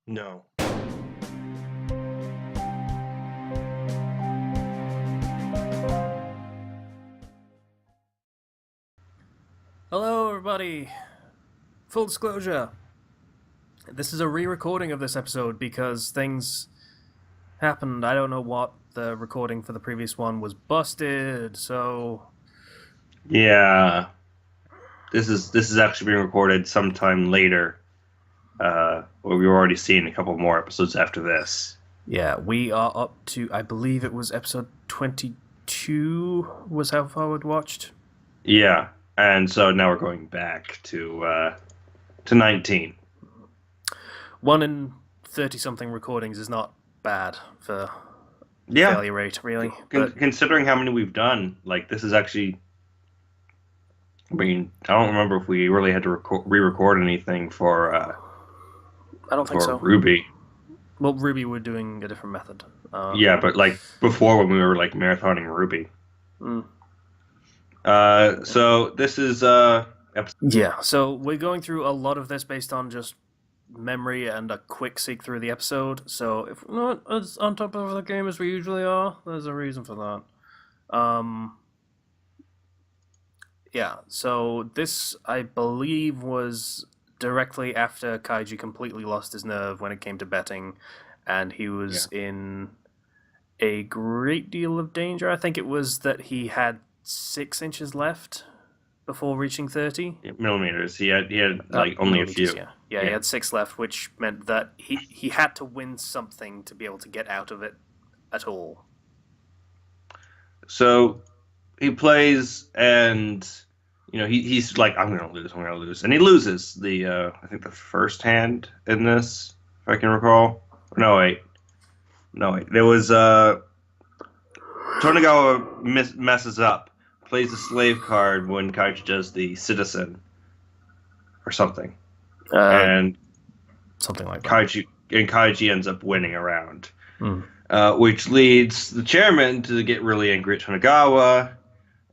No. Hello, everybody. Full disclosure. This is a re-recording of this episode because things happened. I don't know what. The recording for the previous one was busted, so Yeah. This is actually being recorded sometime later. Where we've already seen a couple more episodes after this. yeah, we are up to, I believe it was episode 22 was how far we'd watched. Yeah. And so now we're going back to 19. 1 in 30-something recordings is not bad for Yeah. failure rate, really. But Considering how many we've done, like this is actually. I mean, I don't remember if we really had to re-record anything for I don't think so. RWBY. Well, RWBY were doing a different method. Yeah, but like before when we were like marathoning RWBY. So this is Yeah, so we're going through a lot of this based on just memory and a quick seek through the episode. So if we're not as on top of the game as we usually are, there's a reason for that. Yeah, so this, I believe, was directly after Kaiji completely lost his nerve when it came to betting, and he was in a great deal of danger. I think it was that he had 6 inches left before reaching 30 millimeters. He had like only a few. Yeah, he had 6 left, which meant that he had to win something to be able to get out of it at all. So he plays, and he's like, I'm gonna lose, and he loses the I think the first hand in this, if I can recall. No wait. There was Tonegawa messes up, plays the slave card when Kaiji does the citizen or something, and something like that. Kaiji ends up winning a round, which leads the chairman to get really angry at Tonegawa,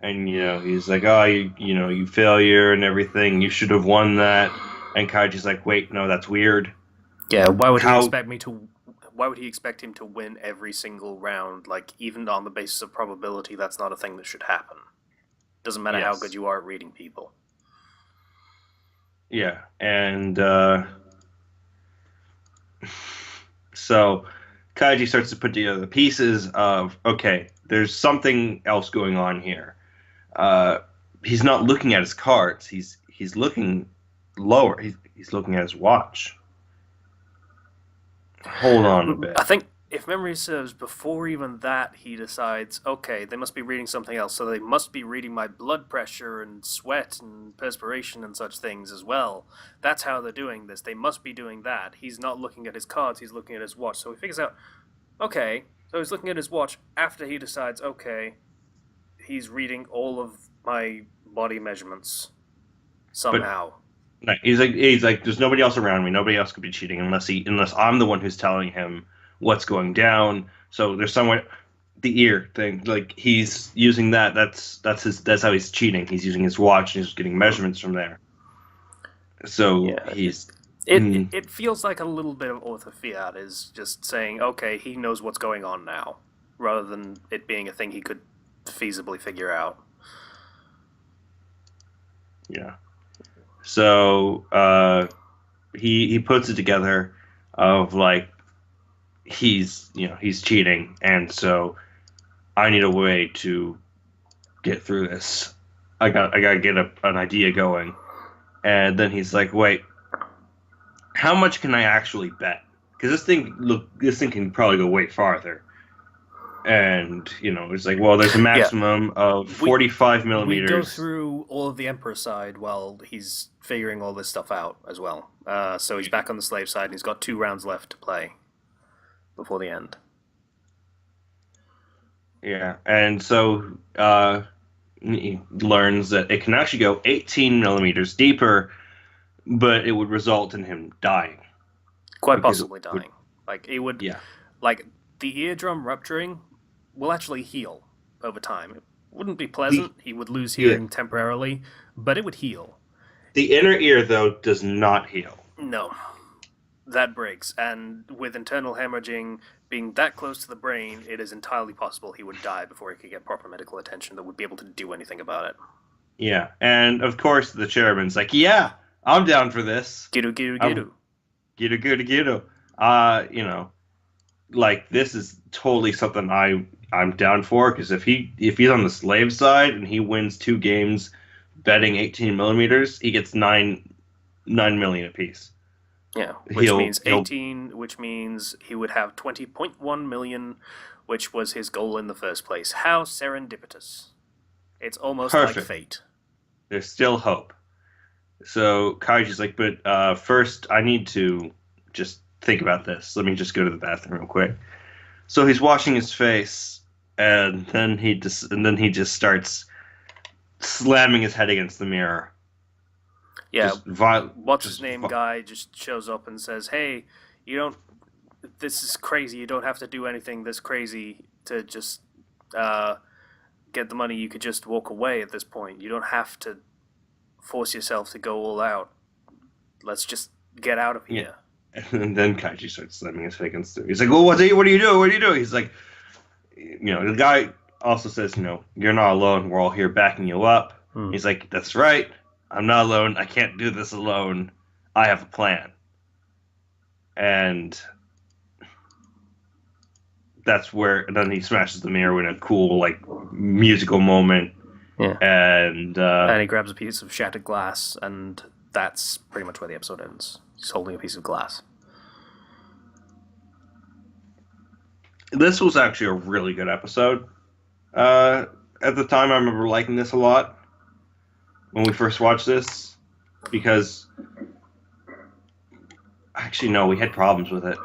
and he's like, "Oh, you failure and everything. You should have won that." And Kaiji's like, "Wait, no, that's weird." Yeah, why would he expect me to? Why would he expect him to win every single round? Like, even on the basis of probability, that's not a thing that should happen. Doesn't matter how good you are at reading people. Yeah, and so Kaiji starts to put together the pieces of, okay, there's something else going on here. He's not looking at his cards. He's looking lower. He's looking at his watch. Hold on a bit. I think, if memory serves, before even that, he decides, okay, they must be reading something else, so they must be reading my blood pressure and sweat and perspiration and such things as well. That's how they're doing this. They must be doing that. He's not looking at his cards, he's looking at his watch. So he figures out, okay, so he's looking at his watch after he decides, okay, he's reading all of my body measurements somehow. No, he's like, there's nobody else around me. Nobody else could be cheating unless I'm the one who's telling him what's going down. So there's somewhere the ear thing. Like he's using that. That's how he's cheating. He's using his watch and he's getting measurements from there. So it feels like a little bit of orthofiat is just saying, okay, he knows what's going on now, rather than it being a thing he could feasibly figure out. Yeah. So he puts it together of like he's cheating, and so I need a way to get through this. I gotta get an idea going, and then he's like, wait, how much can I actually bet? Because this thing can probably go way farther. And it's like, well, there's a maximum of 45 millimeters. We go through all of the Emperor side while he's figuring all this stuff out as well. So he's back on the slave side, and he's got 2 rounds left to play before the end. Yeah, and so he learns that it can actually go 18 millimeters deeper, but it would result in him dying. Quite possibly dying. It would. Yeah. Like, the eardrum rupturing will actually heal over time. It wouldn't be pleasant. He would lose hearing temporarily, but it would heal. The inner ear, though, does not heal. No. that breaks. And with internal hemorrhaging being that close to the brain, it is entirely possible he would die before he could get proper medical attention that would be able to do anything about it. Yeah, and of course the chairman's like, yeah, I'm down for this. Giru, giru, I'm giru. Giru, giru, giru. You know, like this is totally something I'm down for because if he's on the slave side and he wins 2 games betting 18 millimeters, he gets 9 million apiece. Yeah, which means 18, which means he would have 20.1 million, which was his goal in the first place. How serendipitous. It's almost perfect. Like fate. There's still hope. So Kaiji's like, but first I need to just think about this. Let me just go to the bathroom real quick. So he's washing his face, and then he just starts slamming his head against the mirror. Yeah, what's his name guy just shows up and says, "Hey, you don't. This is crazy. You don't have to do anything this crazy to just get the money. You could just walk away at this point. You don't have to force yourself to go all out. Let's just get out of here." Yeah. And then Kaiji starts slamming his face against it. He's like, "Well, what are you doing? What are you doing?" He's like, the guy also says, "You're not alone. We're all here backing you up." He's like, "That's right. I'm not alone. I can't do this alone. I have a plan." And that's where, and then he smashes the mirror in a cool, like, musical moment. Yeah. And he grabs a piece of shattered glass, and that's pretty much where the episode ends. He's holding a piece of glass. This was actually a really good episode. At the time, I remember liking this a lot when we first watched this, because actually, no, we had problems with it.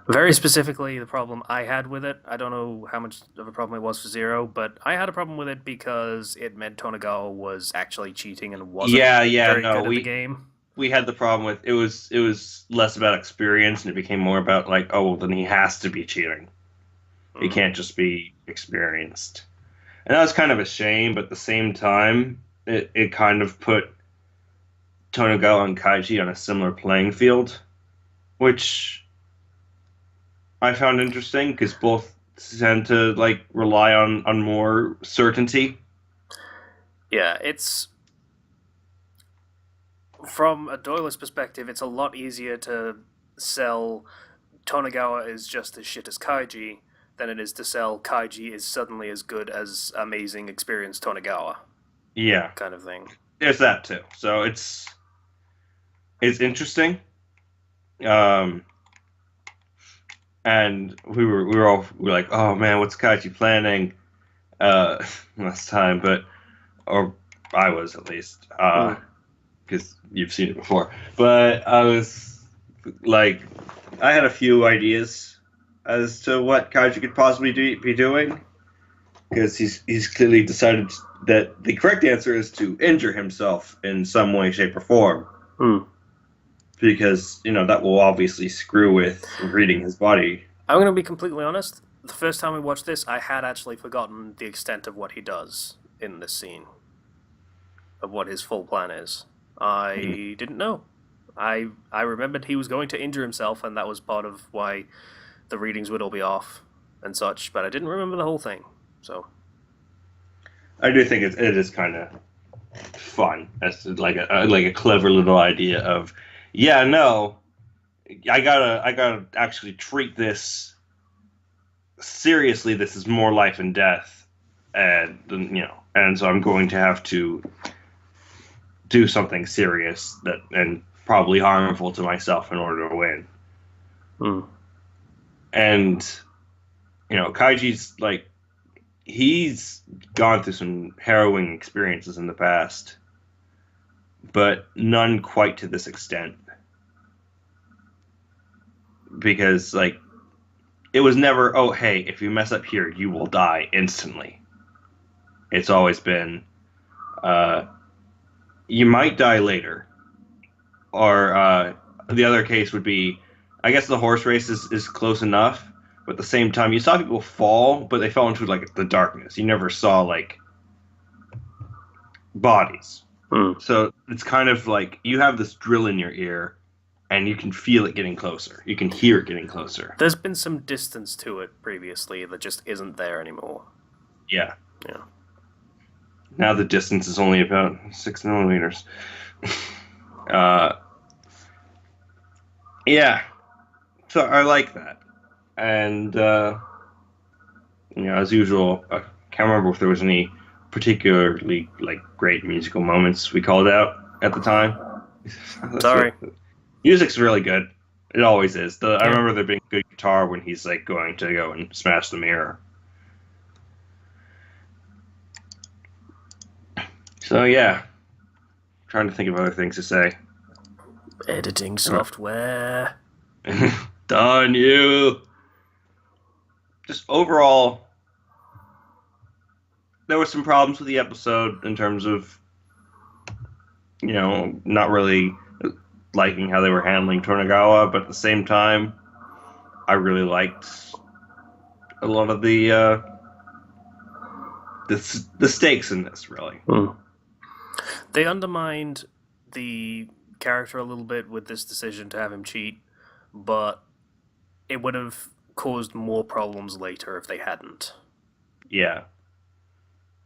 Very specifically, the problem I had with it, I don't know how much of a problem it was for Zero, but I had a problem with it because it meant Tonegawa was actually cheating and wasn't very good at the game. We had the problem with it was less about experience and it became more about like, oh, well, then he has to be cheating. He can't just be experienced. And that was kind of a shame, but at the same time, it kind of put Tonegawa and Kaiji on a similar playing field, which I found interesting because both tend to like rely on more certainty. Yeah, it's from a Doyle's perspective, it's a lot easier to sell Tonegawa is just as shit as Kaiji than it is to sell Kaiji is suddenly as good as amazing experienced Tonegawa. Yeah, kind of thing. There's that too. So it's interesting. And we were like, oh man, what's Kaiji planning? Last time, or I was at least, because you've seen it before. But I was like, I had a few ideas as to what Kaiji could possibly be doing, because he's clearly decided that the correct answer is to injure himself in some way, shape, or form. Because, that will obviously screw with reading his body. I'm going to be completely honest. The first time we watched this, I had actually forgotten the extent of what he does in this scene. Of what his full plan is. I didn't know. I remembered he was going to injure himself, and that was part of why the readings would all be off and such, but I didn't remember the whole thing. So I do think it is kind of fun as like a clever little idea of, I gotta actually treat this seriously. This is more life and death, and so I'm going to have to do something serious and probably harmful to myself in order to win. And Kaiji's like, he's gone through some harrowing experiences in the past, but none quite to this extent. Because, like, it was never, oh, hey, if you mess up here, you will die instantly. It's always been, you might die later. Or the other case would be, I guess the horse race is close enough, but at the same time, you saw people fall, but they fell into, like, the darkness. You never saw, like, bodies. So it's kind of like, you have this drill in your ear, and you can feel it getting closer. You can hear it getting closer. There's been some distance to it previously that just isn't there anymore. Yeah. Yeah. Now the distance is only about 6 millimeters. Yeah. So I like that. And, as usual, I can't remember if there was any particularly, great musical moments we called out at the time. Sorry. Music's really good. It always is. I remember there being good guitar when he's, going to go and smash the mirror. So, yeah. Trying to think of other things to say. Editing software. Done you. Just overall, there were some problems with the episode in terms of, not really liking how they were handling Tonegawa, but at the same time, I really liked a lot of the stakes in this, really. They undermined the character a little bit with this decision to have him cheat, but it would have caused more problems later if they hadn't. Yeah.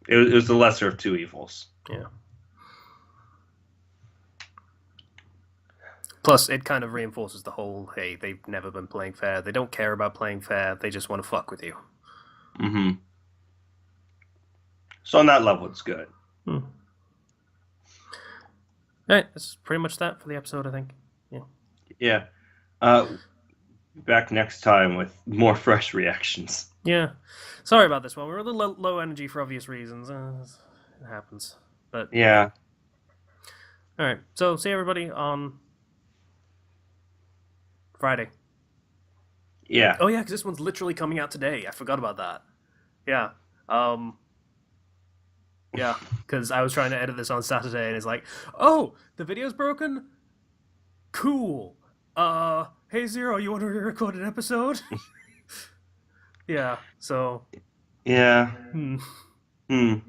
It was the lesser of two evils. Yeah. Plus, it kind of reinforces the whole, hey, they've never been playing fair. They don't care about playing fair. They just want to fuck with you. Mm-hmm. So on that level, it's good. Alright, that's pretty much that for the episode, I think. Yeah. Back next time with more fresh reactions. Yeah. Sorry about this one. We're a little low energy for obvious reasons. It happens. But yeah. Alright, so see everybody on Friday. Yeah. Oh yeah, because this one's literally coming out today. I forgot about that. Yeah. Yeah, because I was trying to edit this on Saturday, and it's like, oh, the video's broken? Cool. Hey Zero, you want to re-record an episode? Yeah, so... Yeah. Well.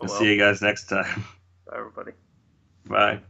See you guys next time. Bye, everybody. Bye.